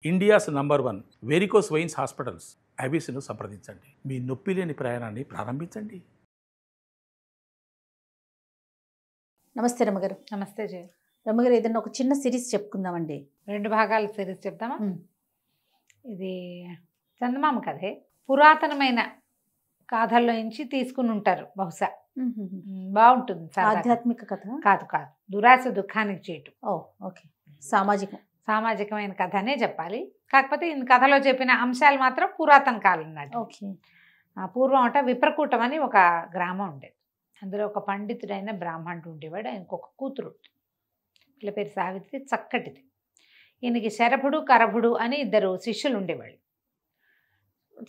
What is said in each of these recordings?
India's number 1 varicose veins hospitals అబీస్ను సంప్రదించండి. మీ నొప్పి లేని ప్రయాణాన్ని ప్రారంభించండి. నమస్తే రమ్మగారు. నమస్తే జయ. రమ్మగారు, ఏదైనా ఒక చిన్న సిరీస్ చెప్పుకుందామండి. 2 భాగాల సిరీస్ చెప్తామా? ఇది చందమామ కథే. పురాతనమైన గాథల్లో నుంచి తీసుకుని ఉంటారు బహుశా. బాగుంటుంది. ఆధ్యాత్మిక కథ కాదు కాదు, దురాశ దుఃఖానికి చేయటం. ఓకే. సామాజికమైన కథ అనే చెప్పాలి. కాకపోతే ఈ కథలో చెప్పిన అంశాలు మాత్రం పురాతన కాలం నాటి. ఓకే. పూర్వం అట విప్రకూటం అని ఒక గ్రామం ఉండేది. అందులో ఒక పండితుడైన బ్రాహ్మణుడు ఉండేవాడు. ఆయనకు ఒక కూతురు, వీళ్ళ పేరు సావిత్రి, చక్కటిది. ఈయనకి శరభుడు కరభుడు అని 2 శిష్యులు ఉండేవాళ్ళు.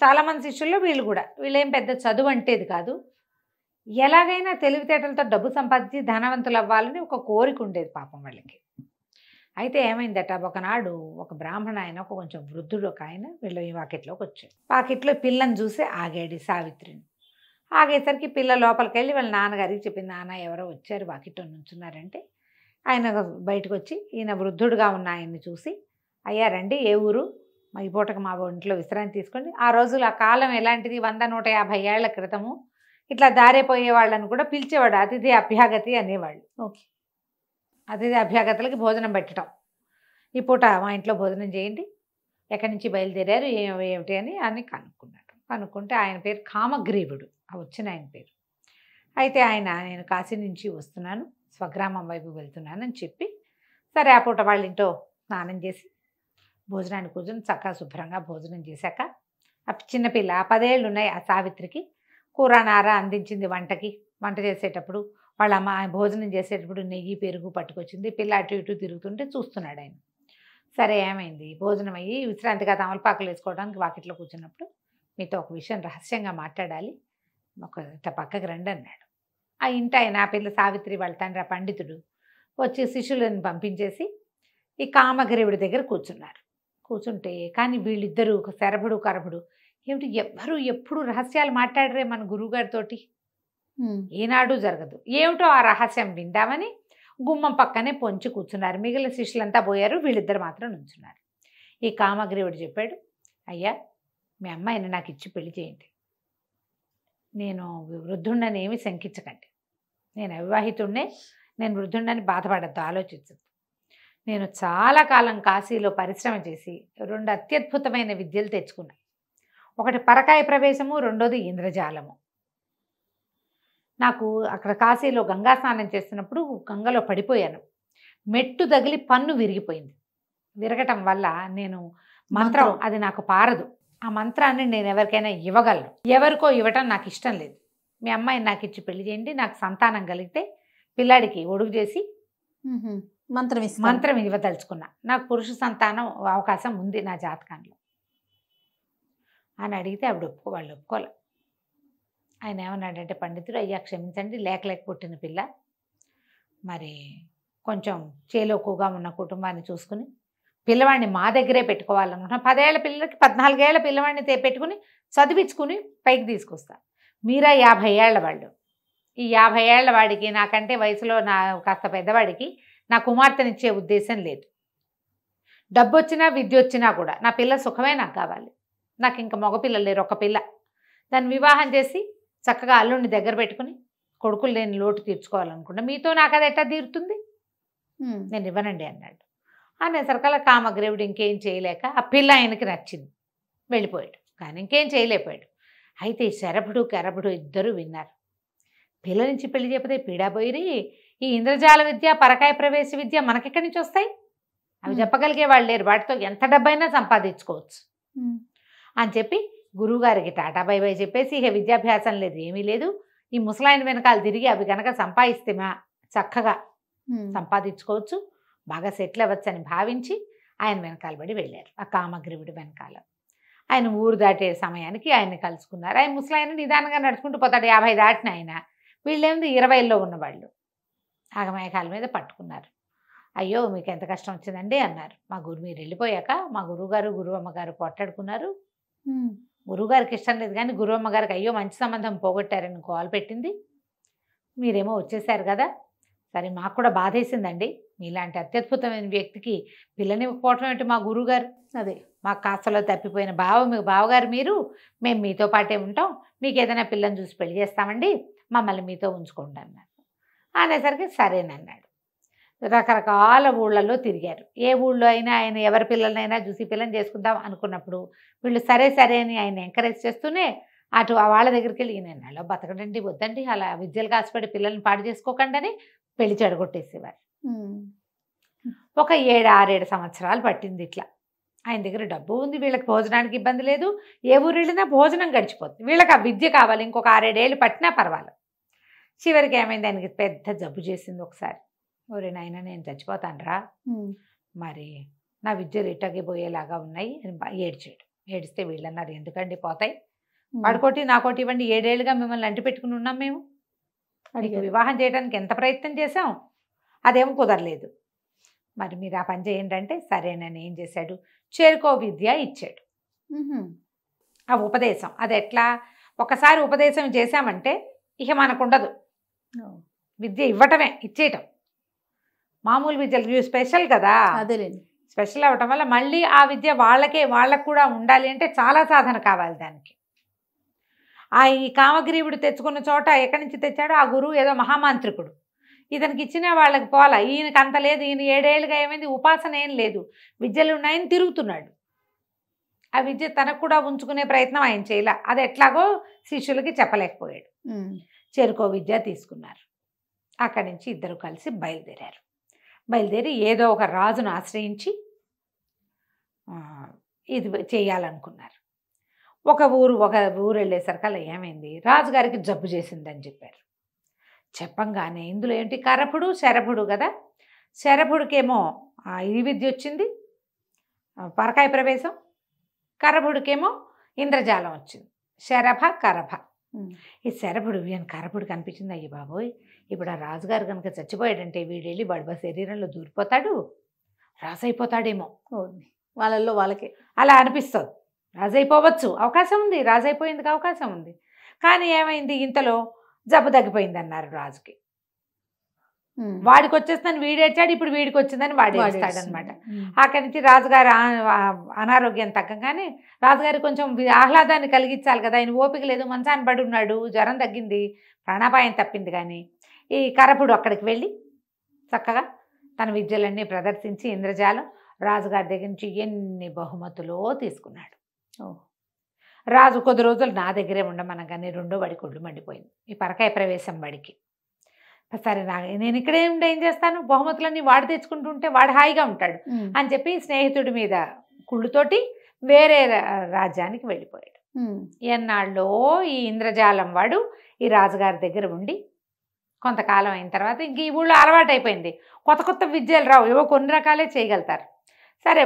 చాలామంది శిష్యుల్లో వీళ్ళేం పెద్ద చదువు అంటేది కాదు. ఎలాగైనా తెలివితేటలతో డబ్బు సంపాదించి ధనవంతులు అవ్వాలని ఒక కోరిక ఉండేది పాపం వాళ్ళకి. అయితే ఏమైందట, ఒకనాడు ఒక బ్రాహ్మణ ఆయన, ఒక కొంచెం వృద్ధుడు ఒక ఆయన వీళ్ళ ఈ వాకిట్లోకి వచ్చాడు. వాకిట్లో పిల్లని చూసి ఆగాడు సావిత్రిని. ఆగేసరికి పిల్ల లోపలికి వెళ్ళి వాళ్ళ నాన్నగారికి చెప్పింది, నాన్న ఎవరో వచ్చారు వాకిట్లో నుంచున్నారంటే ఆయన బయటకు వచ్చి ఈయన వృద్ధుడుగా ఉన్న ఆయన్ని చూసి, అయ్యా రండి, ఏ ఊరు, ఈ పూటకు మా ఇంట్లో విశ్రాంతి తీసుకోండి. ఆ రోజులు ఆ కాలం ఎలాంటిది, 100-150 ఏళ్ల క్రితము ఇట్లా దారిపోయే వాళ్ళని కూడా పిలిచేవాడు, అతిథి అభ్యాగతి అనేవాళ్ళు. ఓకే. అతిథి అభ్యాగతులకి భోజనం పెట్టడం. ఈ పూట మా ఇంట్లో భోజనం చేయండి, ఎక్కడి నుంచి బయలుదేరారు, ఏమిటి అని కనుక్కున్నాడు. కనుక్కుంటే ఆయన పేరు కామగ్రీవుడు, వచ్చిన ఆయన పేరు. అయితే ఆయన, నేను కాశీ నుంచి వస్తున్నాను, స్వగ్రామం వైపు వెళ్తున్నాను అని చెప్పి, సరే ఆ పూట వాళ్ళ ఇంట్లో స్నానం చేసి భోజనాన్ని కూర్చొని చక్కగా శుభ్రంగా భోజనం చేశాక, ఆ చిన్నపిల్ల 10 ఏళ్ళు ఉన్నాయి ఆ సావిత్రికి, కూర నార అందించింది వంట చేసేటప్పుడు. వాళ్ళ అమ్మ భోజనం చేసేటప్పుడు నెయ్యి పెరుగు పట్టుకొచ్చింది. పిల్ల అటు ఇటు తిరుగుతుంటే చూస్తున్నాడు ఆయన. సరే ఏమైంది, భోజనం అయ్యి విశ్రాంతిగా తమలపాకులు వేసుకోవడానికి వాకిట్లో కూర్చున్నప్పుడు, మీతో ఒక విషయం రహస్యంగా మాట్లాడాలి, ఒక పక్కకి రండి అన్నాడు. ఆ ఇంటి ఆయన, ఆ పిల్ల సావిత్రి వాళ్ళ తండ్రి ఆ పండితుడు వచ్చి శిష్యులను పంపించేసి ఈ కామగ్రీవుడి దగ్గర కూర్చున్నారు. కూర్చుంటే కానీ వీళ్ళిద్దరూ, శరభుడు కరభుడు, ఏమిటి ఎవ్వరూ ఎప్పుడు రహస్యాలు మాట్లాడరే మన గురువుగారితోటి, ఏనాడు జరగదు, ఏమిటో ఆ రహస్యం విందామని గుమ్మం పక్కనే పొంచి కూర్చున్నారు. మిగిలిన శిష్యులంతా పోయారు, వీళ్ళిద్దరు మాత్రం నుంచున్నారు. ఈ కామగ్రీవుడు చెప్పాడు, అయ్యా మీ అమ్మాయిని నాకు ఇచ్చి పెళ్లి చేయండి, నేను వృద్ధుండని ఏమి శంకించకండి, నేను అవివాహితుడినే, నేను వృద్ధుండని బాధపడద్దు, ఆలోచించద్దు. నేను చాలా కాలం కాశీలో పరిశ్రమ చేసి 2 అత్యద్భుతమైన విద్యలు తెచ్చుకున్నా. ఒకటి పరకాయ ప్రవేశము, రెండోది ఇంద్రజాలము. నాకు అక్కడ కాశీలో గంగా స్నానం చేస్తున్నప్పుడు గంగలో పడిపోయాను. మెట్టు తగిలి పన్ను విరిగిపోయింది. విరగటం వల్ల నేను మంత్రం, అది నాకు పారదు. ఆ మంత్రాన్ని నేను ఎవరికైనా ఇవ్వగలను, ఎవరికో ఇవ్వటం నాకు ఇష్టం లేదు. మీ అమ్మాయిని నాకు ఇచ్చి పెళ్లి చేయండి, నాకు సంతానం కలిగితే పిల్లాడికి ఒడుగు చేసి మంత్రం ఇవ్వదలుచుకున్నా, నాకు పురుష సంతానం అవకాశం ఉంది నా జాతకంలో అని అడిగితే వాళ్ళు ఒప్పుకోలే. ఆయన ఏమన్నాడంటే, పండితుడు, అయ్యా క్షమించండి, లేక పుట్టిన పిల్ల, మరి కొంచెం చేలోకుగా ఉన్న కుటుంబాన్ని చూసుకుని పిల్లవాడిని మా దగ్గరే పెట్టుకోవాలనుకున్నా. 10 ఏళ్ల పిల్లలకి 14 ఏళ్ల పిల్లవాడిని పెట్టుకుని చదివించుకుని పైకి తీసుకొస్తా. మీరా 50 ఏళ్ల వాళ్ళు, ఈ 50 ఏళ్ల వాడికి, నాకంటే వయసులో కాస్త పెద్దవాడికి నా కుమార్తెనిచ్చే ఉద్దేశం లేదు. డబ్బు వచ్చినా విద్య వచ్చినా కూడా నా పిల్ల సుఖమే నాకు కావాలి. నాకు ఇంకా మగపిల్లలు లేరు, ఒక పిల్ల. దాన్ని వివాహం చేసి చక్కగా అల్లుడిని దగ్గర పెట్టుకుని కొడుకులు లేని లోటు తీర్చుకోవాలనుకుంటా. మీతో నాకు అది ఎట్టా తీరుతుంది, నేను ఇవ్వనండి అన్నాడు. అనేసరికల్లా కామగ్రీవుడు ఇంకేం చేయలేక, ఆ పిల్ల ఆయనకి నచ్చింది, వెళ్ళిపోయాడు. కానీ ఇంకేం చేయలేకపోయాడు. అయితే శరభుడు కరభుడు ఇద్దరు విన్నారు. పిల్ల నుంచి పెళ్లి చెప్పితే పీడాపోయిరి, ఈ ఇంద్రజాల విద్య, పరకాయ ప్రవేశ విద్య మనకెక్కడి నుంచి వస్తాయి, అవి చెప్పగలిగే వాళ్ళు లేరు, వాటితో ఎంత డబ్బైనా సంపాదించుకోవచ్చు అని చెప్పి గురువుగారికి టాటా బై బై చెప్పేసి, ఇక విద్యాభ్యాసం లేదు, ఏమీ లేదు, ఈ ముసలాయన వెనకాల తిరిగి అవి కనుక సంపాదిస్తే చక్కగా సంపాదించుకోవచ్చు, బాగా సెటిల్ అవ్వచ్చు అని భావించి ఆయన వెనకాల పడి వెళ్ళారు. ఆ కామగ్రీవుడి వెనకాల ఆయన ఊరు దాటే సమయానికి ఆయన్ని కలుసుకున్నారు. ఆయన ముసలాయన నిదానంగా నడుచుకుంటూ పోతాడు. 50 దాటిన ఆయన, వీళ్ళేంది 20లో ఉన్నవాళ్ళు. ఆగమేఘాల మీద పట్టుకున్నారు. అయ్యో మీకు ఎంత కష్టం వచ్చిందండి అన్నారు. మీరు వెళ్ళిపోయాక మా గురువుగారు గురువమ్మగారు పోట్లాడుకున్నారు. గురువుగారికి ఇష్టం లేదు కానీ గురువమ్మగారికి అయ్యో మంచి సంబంధం పోగొట్టారని కాల్ పెట్టింది. మీరేమో వచ్చేసారు కదా, సరే మాకు కూడా బాధేసిందండి, మీలాంటి అత్యద్భుతమైన వ్యక్తికి పిల్లనివ్వకపోవటం ఏంటి మా గురువుగారు, అదే మా కాస్తలో తప్పిపోయిన బావగారు మీరు, మేము మీతో పాటే ఉంటాం, మీకు ఏదైనా పిల్లని చూసి పెళ్లి చేస్తామండి, మమ్మల్ని మీతో ఉంచుకోండి అన్నారు. అనేసరికి సరేనన్నాడు. రకరకాల ఊళ్ళల్లో తిరిగారు. ఏ ఊళ్ళో అయినా ఆయన ఎవరి పిల్లలనైనా చూసి పిల్లని చేసుకుందాం అనుకున్నప్పుడు వీళ్ళు సరే అని ఆయన ఎంకరేజ్ చేస్తూనే అటు వాళ్ళ దగ్గరికి వెళ్ళి నేను నెలలో బతకడండి, వద్దండి, అలా విద్యలు కాసిపడి పిల్లల్ని పాడు చేసుకోకండి అని పెళ్లి చెడగొట్టేసేవారు. ఒక 6-7 సంవత్సరాలు పట్టింది ఇట్లా. ఆయన దగ్గర డబ్బు ఉంది, వీళ్ళకి భోజనానికి ఇబ్బంది లేదు, ఏ ఊరు వెళ్ళినా భోజనం గడిచిపోతుంది, వీళ్ళకి ఆ విద్య కావాలి, ఇంకొక 6-7 ఏళ్ళు పట్టినా పర్వాలేదు. చివరికి ఏమైంది, ఆయనకి పెద్ద జబ్బు చేసింది ఒకసారి. ఒరే నాయన నేను చచ్చిపోతానురా, మరి నా విద్యలు ఇట్టకి పోయేలాగా ఉన్నాయి అని ఏడ్చాడు. ఏడిస్తే వీళ్ళన్నారు ఎందుకండి పోతాయి, వాడుకోటి నాకోటి ఇవ్వండి, 7 ఏళ్ళుగా మిమ్మల్ని అంటి పెట్టుకుని ఉన్నాం మేము, అడిగి వివాహం చేయడానికి ఎంత ప్రయత్నం చేశాం, అదేమో కుదరలేదు, మరి మీరు ఆ పని చేయండి అంటే సరేనని ఏం చేశాడు, చేరుకో విద్య ఇచ్చాడు. ఆ ఉపదేశం అది ఎట్లా, ఒకసారి ఉపదేశం చేశామంటే ఇక మనకు ఉండదు, విద్య ఇవ్వటమే, ఇచ్చేయటం. మామూలు విద్యలు స్పెషల్ కదా, అదేలేండి, స్పెషల్ అవ్వటం వల్ల మళ్ళీ ఆ విద్య వాళ్ళకు కూడా ఉండాలి అంటే చాలా సాధన కావాలి దానికి. ఈ కామగ్రీవుడు తెచ్చుకున్న చోట ఎక్కడి నుంచి తెచ్చాడో ఆ గురువు ఏదో మహామాంత్రికుడు, ఇతనికి ఇచ్చిన వాళ్ళకి పోలా, ఈయనకి అంత లేదు, ఈయన 7 ఏళ్ళుగా ఏమైంది ఉపాసన ఏం లేదు, విద్యలు ఉన్నాయని తిరుగుతున్నాడు. ఆ విద్య తనకు కూడా ఉంచుకునే ప్రయత్నం ఆయన చేయాల, అది ఎట్లాగో శిష్యులకి చెప్పలేకపోయాడు. చేరుకో విద్య తీసుకున్నారు. అక్కడి నుంచి ఇద్దరు కలిసి బయలుదేరారు. బయలుదేరి ఏదో ఒక రాజును ఆశ్రయించి ఇది చేయాలనుకున్నారు. ఒక ఊరు వెళ్ళేసరికల్లా ఏమైంది, రాజుగారికి జబ్బు చేసిందని చెప్పారు. చెప్పంగానే ఇందులో ఏంటి, కరపుడు శరభుడు కదా, శరభుడికేమో ఈ విద్య వచ్చింది, పరకాయ ప్రవేశం, కరభుడికేమో ఇంద్రజాలం వచ్చింది, శరభ కరభ. ఈ శరభుడు కరభుడు కనిపించింది, అయ్యి బాబోయ్ ఇప్పుడు ఆ రాజుగారు కనుక చచ్చిపోయాడంటే వీడెళ్ళి బడబ శరీరంలో దూరిపోతాడు, రాజు అయిపోతాడేమో, వాళ్ళల్లో వాళ్ళకే అలా అనిపిస్తుంది. రాజు అయిపోవచ్చు, అవకాశం ఉంది, రాజు అయిపోయేందుకు అవకాశం ఉంది. కానీ ఏమైంది, ఇంతలో జబ్బు తగ్గిపోయింది అన్నారు రాజుకి. వాడికి వచ్చేస్తుందని వీడేడ్చాడు, ఇప్పుడు వీడికి వచ్చిందని వాడు ఏడుస్తాడనమాట. అక్కడి నుంచి రాజుగారు అనారోగ్యం తగ్గగానే రాజుగారికి కొంచెం ఆహ్లాదాన్ని కలిగించాలి కదా, ఆయన ఓపిక లేదు, మంచాన్ని పడి ఉన్నాడు, జ్వరం తగ్గింది, ప్రాణాపాయం తప్పింది. కానీ ఈ కరపుడు అక్కడికి వెళ్ళి చక్కగా తన విద్యలన్నీ ప్రదర్శించి ఇంద్రజాలం రాజుగారి దగ్గర నుంచి ఎన్ని బహుమతులో తీసుకున్నాడు. రాజు కొద్ది రోజులు నా దగ్గరే ఉండమనగానే 2వ బడి కొళ్ళు మండిపోయింది, ఈ పరకాయ ప్రవేశం బడికి. సరే నేను ఇక్కడే ఉండి ఏం చేస్తాను, బహుమతులన్నీ వాడు తెచ్చుకుంటుంటే వాడు హాయిగా ఉంటాడు అని చెప్పి స్నేహితుడి మీద కుళ్ళుతోటి వేరే రాజ్యానికి వెళ్ళిపోయాడు. ఎన్నాళ్ళో ఈ ఇంద్రజాలం వాడు ఈ రాజుగారి దగ్గర ఉండి కొంతకాలం అయిన తర్వాత ఇంక ఈ ఊళ్ళో అలవాటు అయిపోయింది, కొత్త విద్యలు రావు, ఏవో కొన్ని రకాలే చేయగలుగుతారు. సరే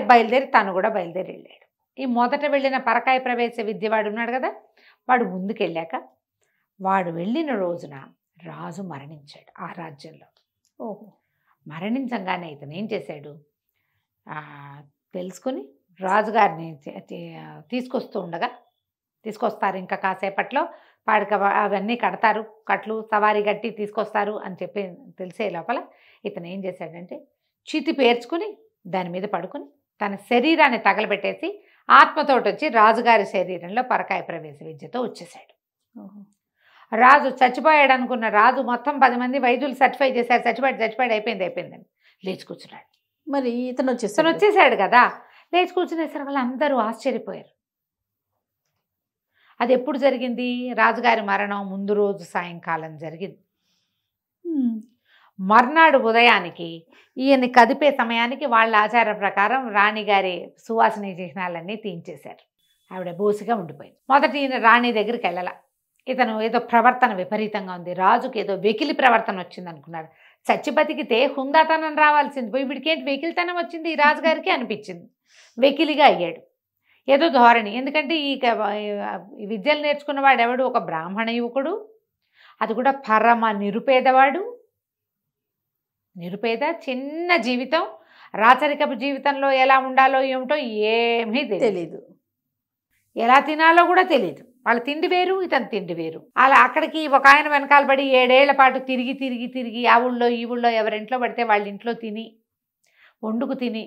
తను కూడా బయలుదేరి వెళ్ళాడు. ఈ మొదట వెళ్ళిన పరకాయ ప్రవేశ విద్య వాడు ఉన్నాడు కదా, వాడు ముందుకెళ్ళాక వాడు వెళ్ళిన రోజున రాజు మరణించాడు ఆ రాజ్యంలో. మరణించంగానే ఇతను ఏం చేశాడు, తెలుసుకుని రాజుగారిని తీసుకొస్తారు ఇంకా కాసేపట్లో, వాడికి అవన్నీ కడతారు, కట్లు సవారీ గట్టి తీసుకొస్తారు అని చెప్పి తెలిసే లోపల ఇతను ఏం చేశాడంటే చితి పేర్చుకుని దాని మీద పడుకుని తన శరీరాన్ని తగలబెట్టేసి ఆత్మతోటి వచ్చి రాజుగారి శరీరంలో పరకాయ ప్రవేశ విద్యతో వచ్చేసాడు. రాజు చచ్చిపోయాడు అనుకున్న రాజు మొత్తం 10 మంది వైద్యులు సర్టిఫై చేశారు, చచ్చిపోయాడు అయిపోయిందని లేచి కూర్చున్నాడు. మరి ఇతను వచ్చేసాడు కదా, లేచి కూర్చునేసరికి వాళ్ళు అందరూ ఆశ్చర్యపోయారు. అది ఎప్పుడు జరిగింది, రాజుగారి మరణం ముందు రోజు సాయంకాలం జరిగింది. మర్నాడు ఉదయానికి ఈయన్ని కదిపే సమయానికి వాళ్ళ ఆచార ప్రకారం రాణిగారి సువాసన చిహ్నాలన్నీ తీయించేశారు. ఆవిడ బోసిగా ఉండిపోయింది. మొదట ఈయన రాణి దగ్గరికి వెళ్ళాల, ఇతను ఏదో ప్రవర్తన విపరీతంగా ఉంది, రాజుకి ఏదో వెకిలి ప్రవర్తన వచ్చింది అనుకున్నాడు. చచ్చిబతికితే హుందాతనం రావాల్సింది పోయి వీడికేంటి వెకిలితనం వచ్చింది ఈ రాజుగారికి అనిపించింది. వెకిలిగా అయ్యాడు, ఏదో ధోరణి. ఎందుకంటే ఈ విద్యలు నేర్చుకున్నవాడు ఎవడు, ఒక బ్రాహ్మణ యువకుడు, అది కూడా పరమ నిరుపేదవాడు, నిరుపేద, చిన్న జీవితం, రాచరికపు జీవితంలో ఎలా ఉండాలో ఏమిటో ఏమీ తెలియదు, ఎలా తినాలో కూడా తెలియదు. వాళ్ళ తిండి వేరు, ఇతని తిండి వేరు. అలా అక్కడికి ఒక ఆయన వెనకాల పడి 7 ఏళ్ల పాటు తిరిగి ఆ ఊళ్ళో ఈ ఊళ్ళో ఎవరింట్లో పడితే వాళ్ళ ఇంట్లో తిని వండుకు తిని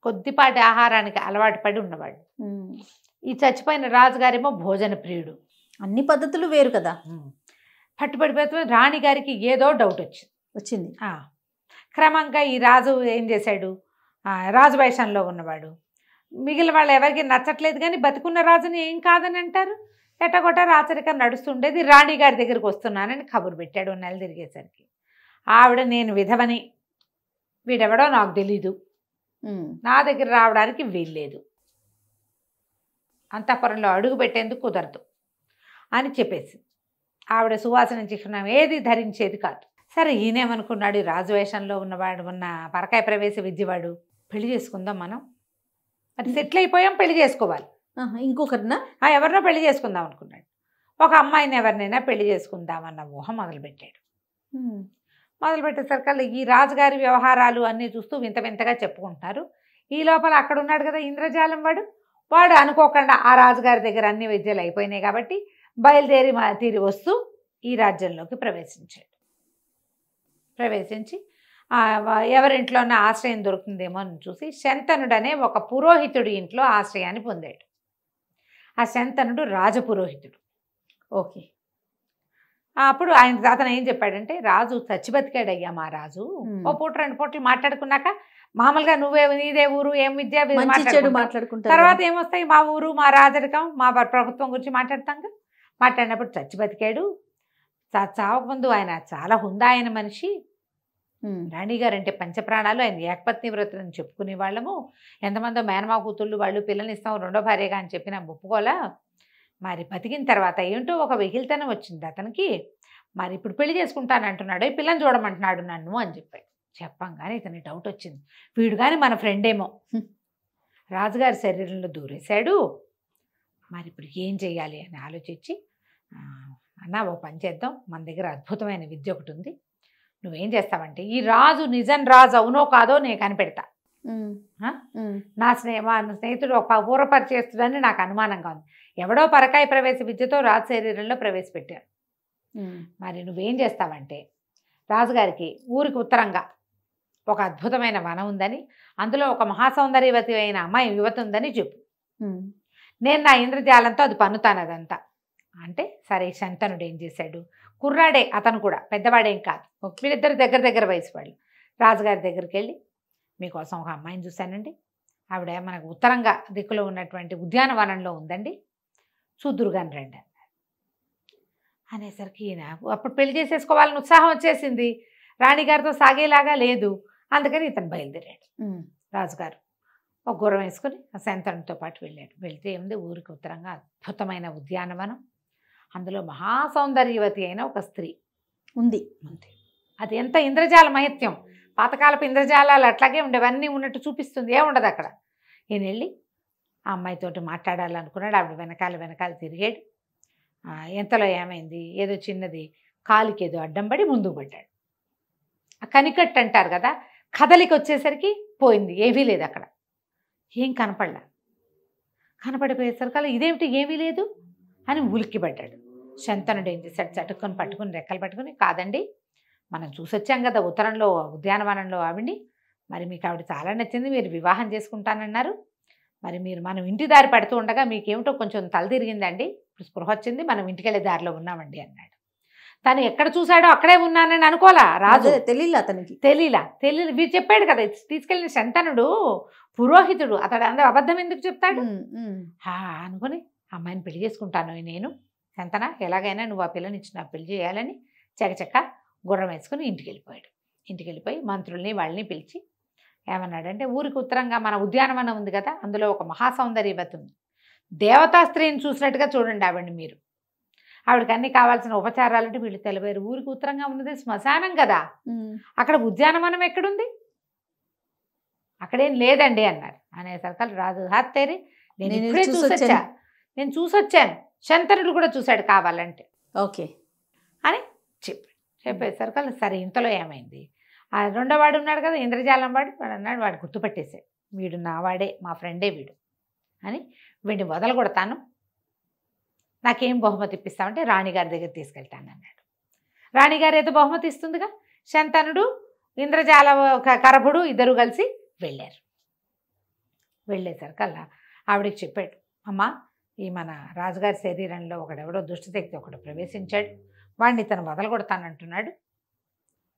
కొద్దిపాటి ఆహారానికి అలవాటు పడి ఉన్నవాడు. ఉమ్. ఈ చచ్చిపోయిన రాజుగారేమో భోజన ప్రియుడు. అన్ని పద్ధతులు వేరు కదా. పట్టుబడిపోతే రాణిగారికి ఏదో డౌట్ వచ్చింది. క్రమంగా ఈ రాజు ఏం చేశాడు, రాజు వేషంలో ఉన్నవాడు. మిగిలిన వాళ్ళు ఎవరికి నచ్చట్లేదు, కానీ బతికున్న రాజుని ఏం కాదని అంటారు. ఎట్టగొట్ట రాచరికం నడుస్తుండేది. రాణిగారి దగ్గరికి వస్తున్నానని కబురు పెట్టాడు. నెల తిరిగేసరికి ఆవిడ, నేను విధవని, వీడెవడో నాకు తెలీదు, నా దగ్గర రావడానికి వీల్లేదు, అంతఃపురంలో అడుగు పెట్టేందుకు కుదరదు అని చెప్పేసి ఆవిడ సువాసన చిహ్నం ఏది ధరించేది కాదు. సరే, ఈయనేమనుకున్నాడు, రాజు వేషంలో ఉన్నవాడు, ఉన్న పరకాయ ప్రవేశ విద్యవాడు, పెళ్లి చేసుకుందాం మనం, అది సెటిల్ అయిపోయాం, పెళ్లి చేసుకోవాలి, ఇంకొకరినా ఎవరినో పెళ్లి చేసుకుందాం అనుకున్నాడు. ఒక అమ్మాయిని ఎవరినైనా పెళ్లి చేసుకుందామన్న ఊహ మొదలుపెట్టాడు. మొదలుపెట్టేసరికల్లా ఈ రాజుగారి వ్యవహారాలు అన్నీ చూస్తూ వింత వింతగా చెప్పుకుంటున్నారు. ఈ లోపల అక్కడ ఉన్నాడు కదా ఇంద్రజాలం వాడు అనుకోకుండా ఆ రాజుగారి దగ్గర అన్ని విద్యలు అయిపోయినాయి కాబట్టి బయలుదేరి తీరి వస్తూ ఈ రాజ్యంలోకి ప్రవేశించి ఎవరింట్లోనే ఆశ్రయం దొరుకుతుందేమో అని చూసి శంతనుడనే ఒక పురోహితుడి ఇంట్లో ఆశ్రయాన్ని పొందాడు. ఆ శంతనుడు రాజపురోహితుడు. ఓకే. అప్పుడు అతను ఏం చెప్పాడంటే, రాజు చచ్చి బతికాడయ్యా మా రాజు, ఓ పూట 2 పూటలు మాట్లాడుకున్నాక మామూలుగా నీదే ఊరు, ఏం విద్య మాట్లాడుకుంటారు, తర్వాత ఏమొస్తాయి, మా ఊరు, మా రాజరికం, మా ప్రభుత్వం గురించి మాట్లాడతాం. మాట్లాడినప్పుడు చచ్చి బతికాడు, చావకముందు ఆయన చాలా హుందా అయిన మనిషి, రాణిగారు అంటే పంచప్రాణాలు, ఆయన ఏకపత్ని వ్రతులని చెప్పుకునే వాళ్ళము, ఎంతమందో మేనమా కూతుళ్ళు వాళ్ళు పిల్లల్ని ఇస్తాం 2వ భార్యగా అని చెప్పిన ఒప్పుకోలా. మరి బతికిన తర్వాత ఏంటో ఒక వెహిల్తనం వచ్చింది అతనికి, మరి ఇప్పుడు పెళ్లి చేసుకుంటాను అంటున్నాడు, ఈ పిల్లని చూడమంటున్నాడు నన్ను అని చెప్పాడు. చెప్పంగానే ఇతనికి డౌట్ వచ్చింది, వీడు కానీ మన ఫ్రెండ్ ఏమో, రాజుగారి శరీరంలో దూరేశాడు, మరి ఇప్పుడు ఏం చెయ్యాలి అని ఆలోచించి, అన్న ఓ పని చేద్దాం, మన దగ్గర అద్భుతమైన విద్య ఒకటి ఉంది, నువ్వేం చేస్తావంటే, ఈ రాజు నిజం రాజు అవునో కాదో నేను కనిపెడతా, నా స్నేహితుడు ఒక ఊరపరిచేస్తుందని నాకు అనుమానంగా ఉంది, ఎవడో పరకాయ ప్రవేశ విద్యతో రాజు శరీరంలో ప్రవేశపెట్టారు, మరి నువ్వేం చేస్తావంటే, రాజుగారికి ఊరికి ఉత్తరంగా ఒక అద్భుతమైన వనం ఉందని, అందులో ఒక మహాసౌందర్యవతి అయిన అమ్మాయి యువతి ఉందని చెప్పు, నేను నా ఇంద్రజాలంతో అది పన్నుతాను అదంతా అంటే. సరే, శంతనుడు ఏం చేశాడు, కుర్రాడే అతను కూడా, పెద్దవాడేం కాదు, వీళ్ళిద్దరు దగ్గర వయసు వాళ్ళు, రాజుగారి దగ్గరికి వెళ్ళి, మీకోసం ఒక అమ్మాయిని చూశానండి, ఆవిడ మనకు ఉత్తరంగా దిక్కులో ఉన్నటువంటి ఉద్యానవనంలో ఉందండి, చూద్దురుగాని రండి అన్నాడు. అనేసరికి ఈయన అప్పుడు పెళ్లి చేసేసుకోవాలని ఉత్సాహం వచ్చేసింది, రాణిగారితో సాగేలాగా లేదు, అందుకని ఇతను బయలుదేరాడు. రాజుగారు ఒక గుర్రం వేసుకుని ఆ శంతనుడితో పాటు వెళ్ళాడు. వెళ్తే ఏముంది, ఊరికి ఉత్తరంగా అద్భుతమైన ఉద్యానవనం, అందులో మహాసౌందర్యవతి అయిన ఒక స్త్రీ ఉంది. అది ఎంత ఇంద్రజాల మహత్యం, పాతకాలపు ఇంద్రజాలాలు అట్లాగే ఉండేవన్నీ ఉన్నట్టు చూపిస్తుంది, ఏముండదు అక్కడ. ఈయన వెళ్ళి ఆ అమ్మాయితోటి మాట్లాడాలనుకున్నాడు, ఆవిడ వెనకాల తిరిగాడు. ఎంతలో ఏమైంది, ఏదో చిన్నది కాలికి ఏదో అడ్డం పడి ముందుకు పడ్డాడు. ఆ కనికట్టు అంటారు కదా, కదలికి వచ్చేసరికి పోయింది, ఏమీ లేదు అక్కడ, ఏం కనపడిపోయేసరికి ఇదేమిటి ఏమీ లేదు అని ఉలిక్కిపడ్డాడు. శంతనుడు ఏం చేశాడు, చటుకొని పట్టుకుని రెక్కలు పట్టుకుని, కాదండి మనం చూసొచ్చాం కదా ఉత్తరంలో ఉద్యానవనంలో ఆవిడ్ని, మరి మీకు ఆవిడ చాలా నచ్చింది, మీరు వివాహం చేసుకుంటానన్నారు, మరి మనం ఇంటి దారి పడుతూ ఉండగా మీకేమిటో కొంచెం తల తిరిగిందండి, ఇప్పుడు స్పృహ వచ్చింది, మనం ఇంటికి వెళ్ళే దారిలో ఉన్నామండి అన్నాడు. తను ఎక్కడ చూశాడో అక్కడే ఉన్నానని అనుకోలా రాజు, తెలియలా వీరు చెప్పాడు కదా, తీసుకెళ్ళిన శంతనుడు పురోహితుడు, అతడు అందరూ అబద్ధం ఎందుకు చెప్తాడు అనుకుని, అమ్మాయిని పెళ్లి చేసుకుంటాను నేను, శంతన ఎలాగైనా నువ్వు ఆ పిల్లని ఇచ్చి నాకు పెళ్లి చేయాలని చకచక్క గుర్రం వేసుకుని ఇంటికి వెళ్ళిపోయి మంత్రుల్ని వాళ్ళని పిలిచి ఏమన్నాడంటే, ఊరికి ఉత్తరంగా మన ఉద్యానవనం ఉంది కదా, అందులో ఒక మహాసౌందర్యవతి ఉంది, దేవతా స్త్రీని చూసినట్టుగా చూడండి ఆవిడ్ని మీరు, ఆవిడకి అన్ని కావాల్సిన ఉపచారాలంటే వీళ్ళు తెలివారు, ఊరికి ఉత్తరంగా ఉన్నది శ్మశానం కదా, అక్కడ ఉద్యానవనం ఎక్కడుంది, అక్కడేం లేదండి అన్నారు. అనేసరికి రాజు హత్తేరి, నేను ఇప్పుడే నేను చూసొచ్చాను, శంతనుడు కూడా చూశాడు కావాలంటే ఓకే అని చెప్పేసరికి సరే, ఇంతలో ఏమైంది, ఆ 2వ వాడు ఉన్నాడు కదా ఇంద్రజాలం వాడు అన్నాడు, వాడు గుర్తుపట్టేశాడు, వీడు నా వాడే, మా ఫ్రెండే వీడు అని, వీడిని వదలగొడతాను, నాకేం బహుమతి ఇప్పిస్తామంటే రాణిగారి దగ్గర తీసుకెళ్తాను అన్నాడు. రాణిగారు ఏదో బహుమతి ఇస్తుందిగా, శంతనుడు ఇంద్రజాల కరభుడు ఇద్దరు కలిసి వెళ్ళారు. వెళ్ళేసరికల్లా ఆవిడకి చెప్పాడు, అమ్మా ఈ మన రాజుగారి శరీరంలో ఒకడెవడో దుష్టశక్తి ఒకడు ప్రవేశించాడు, వాడిని తను వదలగొడతానంటున్నాడు,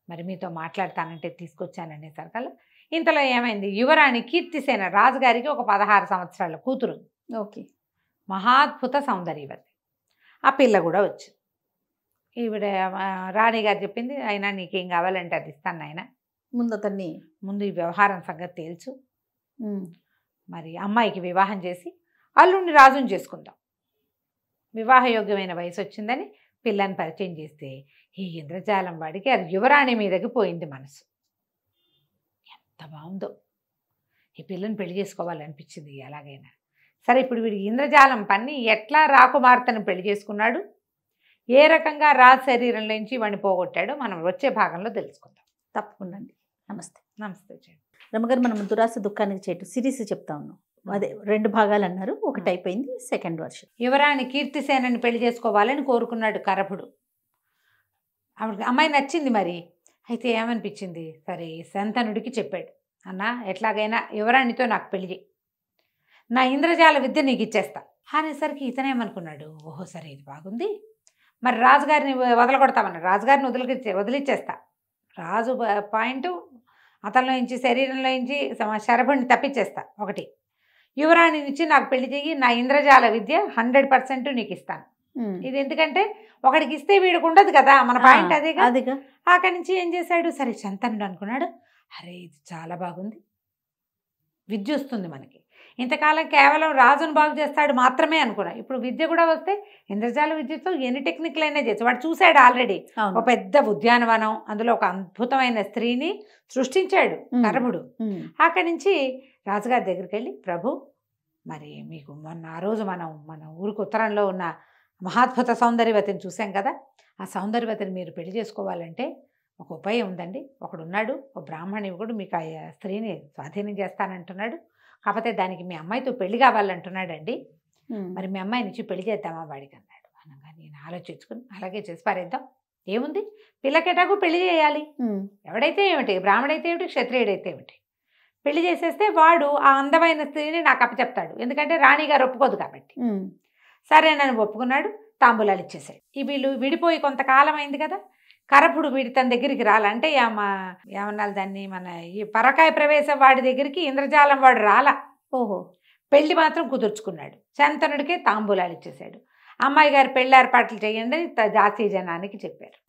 మరి మీతో మాట్లాడతానంటే తీసుకొచ్చాననేసరికల్లా ఇంతలో ఏమైంది, యువరాణి కీర్తిసేన రాజుగారికి ఒక 16 సంవత్సరాల కూతురు, ఓకే. మహాద్భుత సౌందర్యవతి. ఆ పిల్ల కూడా వచ్చింది. ఈవిడ రాణిగారు చెప్పింది, అయినా నీకేం కావాలంటే అది ఇస్తాను నాయన, ముందు అతన్ని ముందు ఈ వ్యవహారం సంగతి తేల్చు, మరి అమ్మాయికి వివాహం చేసి అల్లుడిని రాజుని చేసుకుందాం, వివాహయోగ్యమైన వయసు వచ్చిందని పిల్లని పరిచయం చేస్తే ఈ ఇంద్రజాలం వాడికి అది యువరాణి మీదకి పోయింది మనసు. ఎంత బాగుందో, ఈ పిల్లని పెళ్లి చేసుకోవాలనిపించింది ఎలాగైనా సరే. ఇప్పుడు వీడికి ఇంద్రజాలం పన్ని ఎట్లా రాకుమార్తెను పెళ్లి చేసుకున్నాడు, ఏ రకంగా రాజు శరీరంలోంచి వాడిని పోగొట్టాడో మనం వచ్చే భాగంలో తెలుసుకుందాం. తప్పకుండా అండి. నమస్తే. నమస్తే. రమగారు, మనం దురాశ దుఃఖానికి చేటు సిరీస్ చెప్తా ఉన్నాం. అదే 2 భాగాలు అన్నారు, ఒకటి అయిపోయింది, సెకండ్ వర్షన్. యువరాణి కీర్తిసేనని పెళ్లి చేసుకోవాలని కోరుకున్నాడు కరభుడు. ఆవిడకి అమ్మాయి నచ్చింది. మరి అయితే ఏమనిపించింది, సరే శంతనుడికి చెప్పాడు, అన్న ఎట్లాగైనా యువరాణితో నాకు పెళ్లి చేయి, నా ఇంద్రజాల విద్య నీకు ఇచ్చేస్తా అనేసరికి ఇతనేమనుకున్నాడు, ఓహో సరే ఇది బాగుంది, మరి రాజుగారిని వదలగొడతామన్నా, రాజుగారిని వదిలిచ్చేస్తా, రాజు పాయింట్ అతనిలో నుంచి శరీరంలో నుంచి శరభుడిని తప్పించేస్తా, ఒకటి యువరాణి నుంచి నాకు పెళ్లి చెయ్యి, నా ఇంద్రజాల విద్య 100% నీకు ఇస్తాను. ఇది ఎందుకంటే ఒకడికి ఇస్తే వీడికి ఉండదు కదా, మన పాయింట్ అదేగా. అక్కడి నుంచి ఏం చేశాడు, సరే శంతనుడు అనుకున్నాడు, అరే ఇది చాలా బాగుంది, విద్య వస్తుంది మనకి, ఇంతకాలం కేవలం రాజును బాగు చేస్తాడు మాత్రమే అనుకున్నా, ఇప్పుడు విద్య కూడా వస్తే ఇంద్రజాల విద్యతో ఎన్ని టెక్నిక్లు అయినా చేస్తాడు. వాడు చూశాడు ఆల్రెడీ ఒక పెద్ద ఉద్యానవనం, అందులో ఒక అద్భుతమైన స్త్రీని సృష్టించాడు కరభుడు. అక్కడి నుంచి రాజుగారి దగ్గరికి వెళ్ళి, ప్రభు మరి మీకు మొన్న ఆ రోజు మన ఊరికి ఉత్తరంలో ఉన్న మహాద్భుత సౌందర్యవతిని చూసాం కదా, ఆ సౌందర్యవతిని మీరు పెళ్లి చేసుకోవాలంటే ఒక ఉపాయం ఉందండి, ఒకడున్నాడు, ఒక బ్రాహ్మణుడు మీకు ఆ స్త్రీని స్వాధీనం చేస్తానంటున్నాడు, కాకపోతే దానికి మీ అమ్మాయితో పెళ్లి కావాలంటున్నాడండి, మరి మీ అమ్మాయి నుంచి పెళ్లి చేద్దామా వాడికి అన్నాడు. అనగా నేను ఆలోచించుకుని అలాగే చేసి పారేద్దాం, ఏముంది పిల్లకెటాకు పెళ్లి చేయాలి, ఎవడైతే ఏమిటి, బ్రాహ్మడైతే ఏమిటి, క్షత్రియుడైతే ఏమిటి, పెళ్లి చేసేస్తే వాడు ఆ అందమైన స్త్రీని నాకు అప్పచెప్తాడు, ఎందుకంటే రాణిగారు ఒప్పుకోదు కాబట్టి. సరే నన్ను ఒప్పుకున్నాడు, తాంబూలాలు ఇచ్చేసాడు. ఈ వీళ్ళు విడిపోయి కొంతకాలం అయింది కదా, కరభుడు వీడి తన దగ్గరికి రాలంటే ఏమన్నాలి దాన్ని, మన ఈ పరకాయ ప్రవేశం వాడి దగ్గరికి ఇంద్రజాలం వాడు రాలా. ఓహో, పెళ్లి మాత్రం కుదుర్చుకున్నాడు, శంతనుడికే తాంబూలాలు ఇచ్చేసాడు. అమ్మాయి గారు పెళ్లి ఏర్పాట్లు చేయండి జాతీయ జనానికి చెప్పారు.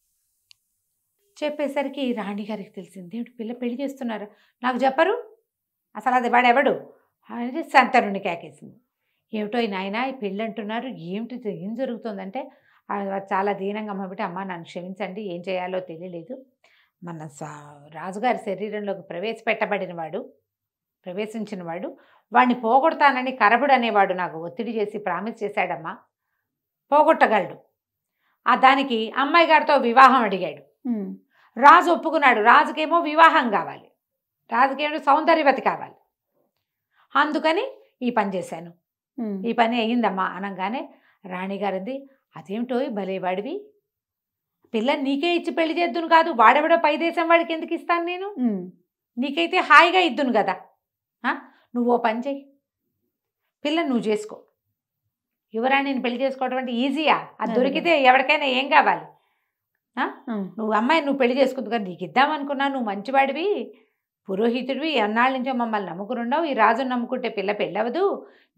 చెప్పేసరికి రాణిగారికి తెలిసింది, ఏమిటి పిల్ల పెళ్లి చేస్తున్నారు, నాకు చెప్పరు, అసలు అది వాడెవడు అనేది శంతనుడికి కేకేసింది. ఏమిటో ఈ నాయన ఈ పెళ్ళి అంటున్నారు, ఏమిటి ఏం జరుగుతుందంటే చాలా దీనంగా అమ్మబట్టి, అమ్మ నన్ను క్షమించండి, ఏం చేయాలో తెలియలేదు, మన రాజుగారి శరీరంలోకి ప్రవేశించిన వాడు వాడిని పోగొడతానని కరభుడు అనేవాడు నాకు ఒత్తిడి చేసి ప్రామిస్ చేశాడమ్మా, పోగొట్టగలడు, దానికి అమ్మాయి గారితో వివాహం అడిగాడు, రాజు ఒప్పుకున్నాడు, రాజుకేమో వివాహం కావాలి, రాజుకేమో సౌందర్యవతి కావాలి, అందుకని ఈ పని చేశాను, ఈ పని అయ్యిందమ్మా అనగానే రాణిగారిది, అదేమిటో భలేవాడివి, పిల్లని నీకే ఇచ్చి పెళ్లి చేద్దును కాదు, వాడెవడో పై దేశం వాడికి ఎందుకు ఇస్తాను నేను, నీకైతే హాయిగా ఇద్దును కదా, నువ్వు ఓ పని చెయ్యి, పిల్లని నువ్వు చేసుకో, యువరాణిని పెళ్లి చేసుకోవడం అంటే ఈజీయా, అది దొరికితే ఎవరికైనా ఏం కావాలి, నువ్వు అమ్మాయి నువ్వు పెళ్లి చేసుకుంది కదా, నీకు ఇద్దామనుకున్నా, నువ్వు మంచివాడివి, పురోహితుడివి, ఎన్నాళ్ళ నుంచో మమ్మల్ని నమ్ముకునుండవు, ఈ రాజును నమ్ముకుంటే పిల్ల పెళ్ళవదు,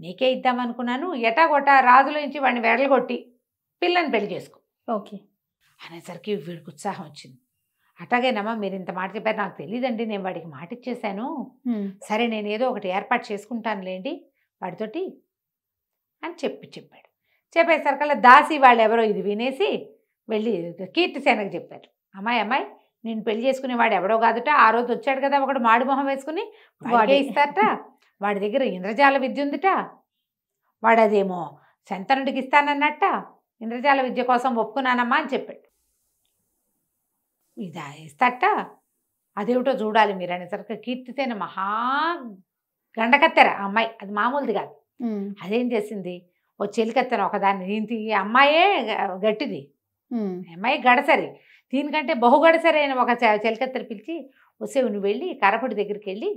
నీకే ఇద్దామనుకున్నాను, ఎటాగొట్టా రాజుల నుంచి వాడిని వెడలగొట్టి పిల్లని పెళ్లి చేసుకో. ఓకే అనేసరికి వీడికి ఉత్సాహం వచ్చింది. అట్లాగేనమ్మా మీరు ఇంత మాట చెప్పారు, నాకు తెలియదండి, నేను వాడికి మాట ఇచ్చేసాను, సరే నేను ఏదో ఒకటి ఏర్పాటు చేసుకుంటానులేండి వాడితోటి అని చెప్పాడు. చెప్పేసరికల్లా దాసి వాళ్ళు ఎవరో ఇది వినేసి వెళ్ళి కీర్తిసేనకు చెప్పారు, అమ్మాయి నేను పెళ్లి చేసుకునే వాడు ఎవడో కాదుట, ఆ రోజు వచ్చాడు కదా ఒకడు మాడి మొహం వేసుకుని, వాడే ఇస్తారట, వాడి దగ్గర ఇంద్రజాల విద్య ఉందిట, వాడదేమో శంతనుడికి ఇస్తానన్నట్ట, ఇంద్రజాల విద్య కోసం ఒప్పుకున్నానమ్మా అని చెప్పాడు. ఇదా ఇస్తాట, అదేమిటో చూడాలి మీరు అనేసరికి కీర్తిసేన మహా గండకత్తెర అమ్మాయి, అది మామూలుది కాదు. అదేం చేసింది, ఓ చెలికత్తెన ఒకదాన్ని, ఈ అమ్మాయే గట్టిది, అమ్మాయి గడసరి, దీనికంటే బహుగడసరి అయిన ఒక చెలికత్తెర పిలిచి, వస్తే నువ్వు వెళ్ళి కరపుడి దగ్గరికి వెళ్ళి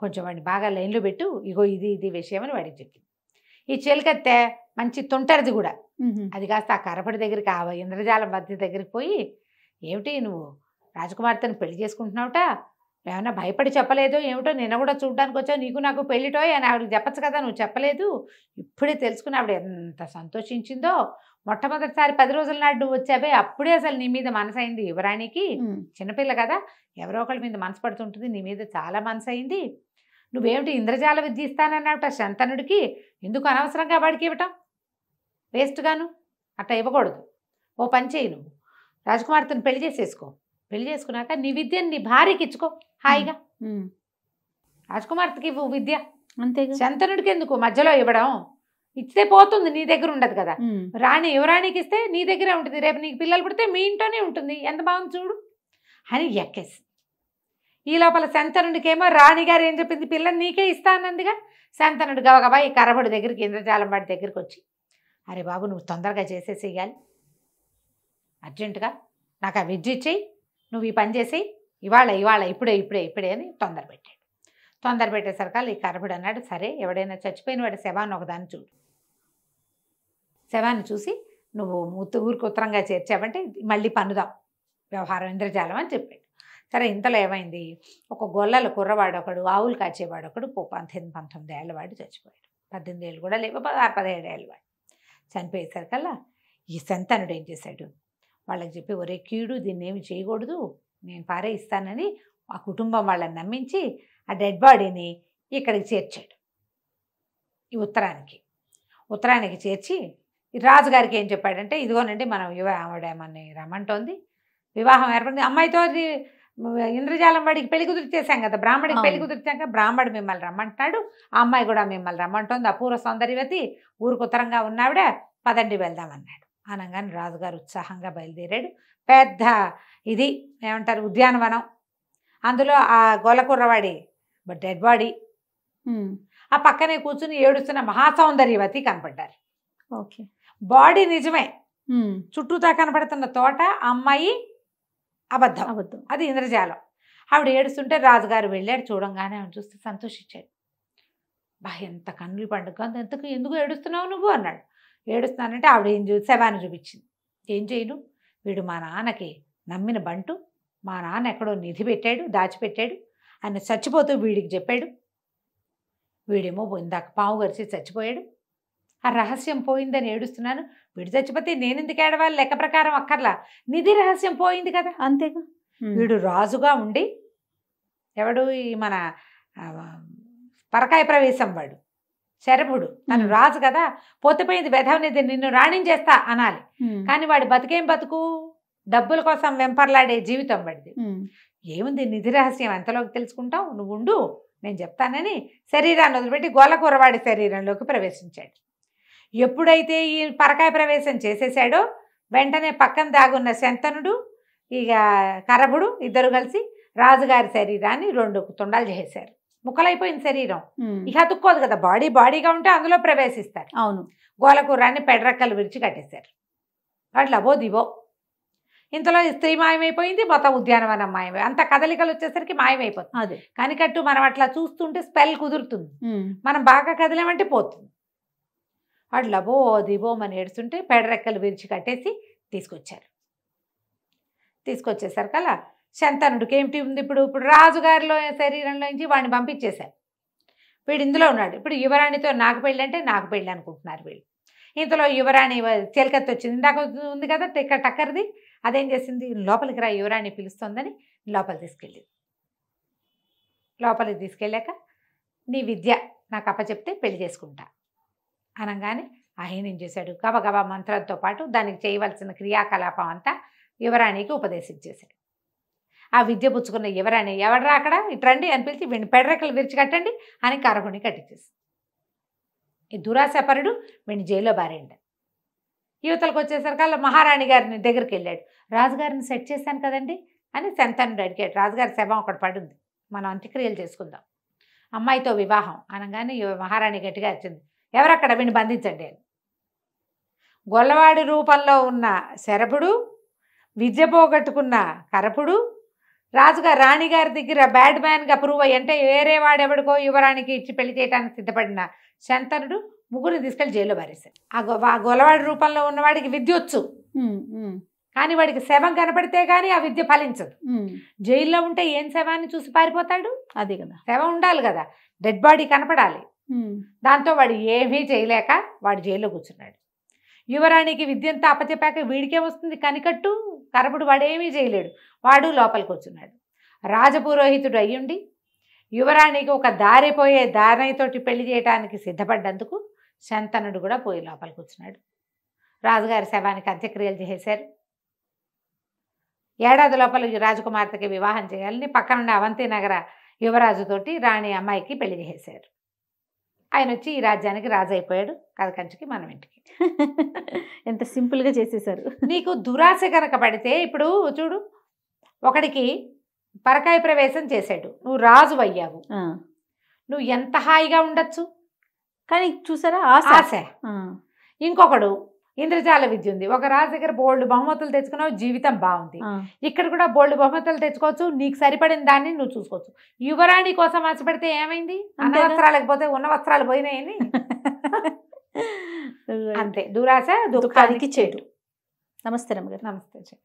కొంచెం వాడిని బాగా లైన్లో పెట్టు, ఇగో ఇది ఇది విషయం అని వాడికి చెప్పింది. ఈ చెలికత్తె మంచి తుంటరిది కూడా. అది కాస్త ఆ కరపడి దగ్గరికి, ఆ ఇంద్రజాలం మధ్య దగ్గరికి పోయి, ఏమిటి నువ్వు రాజకుమార్తెను పెళ్లి చేసుకుంటున్నావుట, ఏమన్నా భయపడి చెప్పలేదో ఏమిటో, నిన్న కూడా చూడ్డానికి వచ్చావు, నీకు నాకు పెళ్ళిటోయ్ అని ఆవిడకి చెప్పచ్చు కదా, నువ్వు చెప్పలేదు. ఇప్పుడే తెలుసుకుని ఆవిడ ఎంత సంతోషించిందో. మొట్టమొదటిసారి 10 రోజుల నాడు నువ్వు వచ్చావే, అప్పుడే అసలు నీ మీద మనసైంది యువరాణికి. చిన్నపిల్ల కదా, ఎవరో ఒకళ్ళ మీద మనసు పడుతుంటుంది, నీ మీద చాలా మనసు అయింది. నువ్వేమిటి ఇంద్రజాల విద్య ఇస్తానన్నావుట శంతనుడికి, ఎందుకు అనవసరంగా వాడికి ఇవ్వటం, వేస్ట్గాను అట్లా ఇవ్వకూడదు. ఓ పని చేయి, నువ్వు రాజకుమార్తెను పెళ్లి చేసేసుకో, పెళ్లి చేసుకున్నాక నీ విద్యను నీ భార్యకి ఇచ్చుకో హాయిగా. రాజకుమార్తెకి ఇవ్వు విద్య, అంతేగా. శంతనుడికి ఎందుకు మధ్యలో ఇవ్వడం, ఇస్తే పోతుంది, నీ దగ్గర ఉండదు కదా. యువరాణికి ఇస్తే నీ దగ్గరే ఉంటుంది, రేపు నీకు పిల్లలు పుడితే మీ ఇంట్లోనే ఉంటుంది, ఎంత బాగుంది చూడు అని ఎక్కేసి. ఈ లోపల శంతనుడికేమో రాణిగారు ఏం చెప్పింది, పిల్లని నీకే ఇస్తానందిగా. శంతనుడు గబగబా ఈ కరబడి దగ్గరికి, ఇంద్రజాలం వాడి దగ్గరికి వచ్చి, అరే బాబు నువ్వు తొందరగా చేసేసేయాలి, అర్జెంటుగా నాకు ఆ విద్య ఇచ్చేయి, నువ్వు ఈ పని చేసేయి, ఇవాళ ఇప్పుడే అని తొందర పెట్టాడు. తొందర పెట్టేసరికి ఈ కరబడి అన్నాడు, సరే ఎవడైనా చచ్చిపోయిన వాడి శవాన్ని ఒకదాన్ని చూడు, శవాన్ని చూసి నువ్వు ఊరికి ఉత్తరంగా చేర్చావంటే మళ్ళీ పన్నుదాం వ్యవహారం ఇంద్రజాలం అని చెప్పాడు. సరే ఇంతలో ఏమైంది, ఒక గొల్లల కుర్రవాడు ఒకడు, ఆవులు కాచేవాడు ఒకడు 19 ఏళ్ళ వాడు చచ్చిపోయాడు. 18 ఏళ్ళు కూడా లేవు, 16-17 ఏళ్ళ వాడు చనిపోయేసరికల్లా ఈ శంతనుడు ఏం చేశాడు, వాళ్ళకి చెప్పి, ఒరే కీడు దీన్ని ఏమి చేయకూడదు, నేను పారే ఇస్తానని ఆ కుటుంబం వాళ్ళని నమ్మించి ఆ డెడ్ బాడీని ఇక్కడికి చేర్చాడు. ఈ ఉత్తరానికి చేర్చి రాజుగారికి ఏం చెప్పాడంటే, ఇదిగోనండి మనం ఆవిడ మనని రమ్మంటోంది, వివాహం ఏర్పడింది, అమ్మాయితో ఇంద్రజాలం వాడికి పెళ్లి కుదిరిచేసాం కదా, బ్రాహ్మడికి పెళ్లి కుదిరిచాక బ్రాహ్మడు మిమ్మల్ని రమ్మంటున్నాడు, ఆ అమ్మాయి కూడా మిమ్మల్ని రమ్మంటోంది, అపూర్వ సౌందర్యవతి, ఊరికి ఉత్తరంగా ఉన్నావిడ, పదండి వెళ్దామన్నాడు. అనగానే రాజుగారు ఉత్సాహంగా బయలుదేరాడు. పెద్ద ఇది ఏమంటారు ఉద్యానవనం, అందులో ఆ గోలకుర్రవాడి డెడ్ బాడీ, ఆ పక్కనే కూర్చుని ఏడుస్తున్న మహాసౌందర్యవతి కనపడ్డారు. ఓకే, బాడీ నిజమే, చుట్టూతా కనపడుతున్న తోట అమ్మాయి అబద్ధం, అది ఇంద్రజాలం. ఆవిడ ఏడుస్తుంటే రాజుగారు వెళ్ళాడు, చూడంగానే ఆవిడ చూస్తే సంతోషించాడు. ఎంత కన్నులు పండుగ, ఎందుకు ఏడుస్తున్నావు నువ్వు అన్నాడు. ఏడుస్తున్నానంటే ఆవిడ ఏం శవాన్ని చూపించింది. ఏం చేయను, వీడు మా నాన్నకి నమ్మిన బంటు, మా నాన్న ఎక్కడో నిధి పెట్టాడు, దాచిపెట్టాడు, ఆయన చచ్చిపోతూ వీడికి చెప్పాడు, వీడేమో ఇందాక పాము గరిచి చచ్చిపోయాడు, ఆ రహస్యం పోయిందని ఏడుస్తున్నాను, వీడు చచ్చిపోతే నేను ఎందుకు ఏడవాలి, లెక్క ప్రకారం అక్కర్లా, నిధి రహస్యం పోయింది కదా, అంతేగా. వీడు రాజుగా ఉండి, ఎవడు ఈ మన పరకాయ ప్రవేశం వాడు శరభుడు, తను రాజు కదా, పోతపోయింది వెధవనిది, నిన్ను రాణించేస్తా అనాలి. కానీ వాడి బతుకేం బతుకు, డబ్బుల కోసం వెంపర్లాడే జీవితం వాడిది. ఏముంది నిధి రహస్యం ఎంతలోకి తెలుసుకుంటావు, నువ్వు ఉండు నేను చెప్తానని శరీరాన్ని వదిలిపెట్టి గోలకూరవాడి శరీరంలోకి ప్రవేశించాడు. ఎప్పుడైతే ఈ పరకాయ ప్రవేశం చేసేసాడో వెంటనే పక్కన దాగున్న శంతనుడు ఇక కరభుడు ఇద్దరు కలిసి రాజుగారి శరీరాన్ని 2 తుండాలు చేసేశారు. ముక్కలైపోయింది శరీరం, ఇక అతుక్కోదు కదా, బాడీగా ఉంటే అందులో ప్రవేశిస్తారు. అవును, గోలకూరాన్ని పెడరెక్కలు విరిచి కట్టేశారు. అట్లా దివో ఇంతలో స్త్రీ మాయమైపోయింది, మొత్తం ఉద్యానవనం మాయమై, అంత కదలికలు వచ్చేసరికి మాయమైపోతుంది. అదే కనికట్టు మనం అట్లా చూస్తుంటే స్పెల్ కుదురుతుంది, మనం బాగా కదిలేమంటే పోతుంది. అట్లా దివోమని ఏడుస్తుంటే పెడరెక్కలు విరిచి కట్టేసి తీసుకొచ్చేసరికల్లా శంతనుడికి ఏమిటి ఉంది, ఇప్పుడు రాజుగారిలో శరీరంలోంచి వాడిని పంపించేశారు. వీడు ఇందులో ఉన్నాడు. ఇప్పుడు యువరాణితో నాకు పెళ్ళి అంటే నాకు పెళ్ళి అనుకుంటున్నారు వీళ్ళు. ఇంతలో యువరాణి చెలికత్తి వచ్చింది, ఇందాక ఉంది కదా టక్కర్ది, అదేం చేసింది, లోపలికి రా యువరాణి పిలుస్తోందని లోపలికి తీసుకెళ్ళాక నీ విద్య నాకు అప్పచెప్తే పెళ్లి చేసుకుంటా అనగానే ఆయన ఏం చేశాడు, గబగబా మంత్రంతో పాటు దానికి చేయవలసిన క్రియాకలాపం అంతా యువరాణికి ఉపదేశించేశాడు. ఆ విద్య పుచ్చుకున్న యువరాణి, ఎవడరా అక్కడ ఇట్రండి అని పిలిచి వీడిని పెడరెక్కలు విరిచి కట్టండి అని కరకుని కట్టించేసి, ఈ దురాశపరుడు వీడిని జైల్లో బారేండి. యువతలకు వచ్చేసరికి మహారాణి గారిని దగ్గరికి వెళ్ళాడు. రాజుగారిని సెట్ చేశాను కదండి అని శంతనుడు అడిగాడు. రాజుగారి శవం ఒకటి పడుంది, మనం అంత్యక్రియలు చేసుకుందాం, అమ్మాయితో వివాహం అనగానే మహారాణి గట్టిగా వచ్చింది, ఎవరక్కడ, వీడిని బంధించండి అని. గొల్లవాడి రూపంలో ఉన్న శరభుడు, విద్య పోగొట్టుకున్న కరపుడు, రాజుగారు రాణిగారి దగ్గర బ్యాడ్ మ్యాన్గా ప్రూవ్ అయ్యి అంటే వేరే వాడెవడికో యువరానికి ఇచ్చి పెళ్లి చేయడానికి సిద్ధపడిన శంతనుడు ముగ్గురిని తీసుకెళ్లి జైల్లో పారేశాడు. ఆ గొలవాడి రూపంలో ఉన్నవాడికి విద్య వచ్చు, కానీ వాడికి శవం కనపడితే కానీ ఆ విద్య ఫలించదు. జైల్లో ఉంటే ఏం శవాన్ని చూసి పారిపోతాడు? అదే కదా, శవం ఉండాలి కదా, డెడ్ బాడీ కనపడాలి. దాంతో వాడు ఏమీ చేయలేక వాడు జైల్లో కూర్చున్నాడు. యువరాణికి విద్యంతా అప్పచెప్పాక వీడికే వస్తుంది కనికట్టు కరపుడు, వాడేమీ చేయలేడు, వాడు లోపలికి కూర్చున్నాడు. రాజపురోహితుడు అయ్యుండి యువరాణికి ఒక దారిపోయే దారితోటి పెళ్లి చేయడానికి సిద్ధపడ్డందుకు శంతనుడు కూడా పోయి లోపలికి కూర్చున్నాడు. రాజుగారి శవానికి అంత్యక్రియలు చేశారు. ఏడాది లోపల రాజకుమార్తెకి వివాహం చేయాలని పక్కనుండే అవంతి నగర యువరాజుతోటి రాణి అమ్మాయికి పెళ్లి చేశారు. ఆయన వచ్చి ఈ రాజ్యానికి రాజు అయిపోయాడు. కథ కంచికి మనం ఇంటికి. ఎంత సింపుల్గా చేసేసారు. నీకు దురాశ కనుక పడితే ఇప్పుడు చూడు, ఒకడికి పరకాయ ప్రవేశం చేశాడు, నువ్వు రాజు అయ్యావు, నువ్వు ఎంత హాయిగా ఉండొచ్చు. కానీ చూసారా ఆశ. ఇంకొకడు ఇంద్రజాల విద్య ఉంది, ఒక రాజు దగ్గర బోల్డ్ బహుమతులు తెచ్చుకున్నావు, జీవితం బాగుంది. ఇక్కడ కూడా బోల్డ్ బహుమతులు తెచ్చుకోవచ్చు, నీకు సరిపడిన దాన్ని నువ్వు చూసుకోవచ్చు. యువరాణి కోసం ఆశపడితే ఏమైంది? అన్న వస్త్రాలకు పోతే ఉన్న వస్త్రాలు పోయినాయని. అంతే, దురాశ దుఃఖానికి చేటు. నమస్తే రమ్మ గారు. నమస్తే.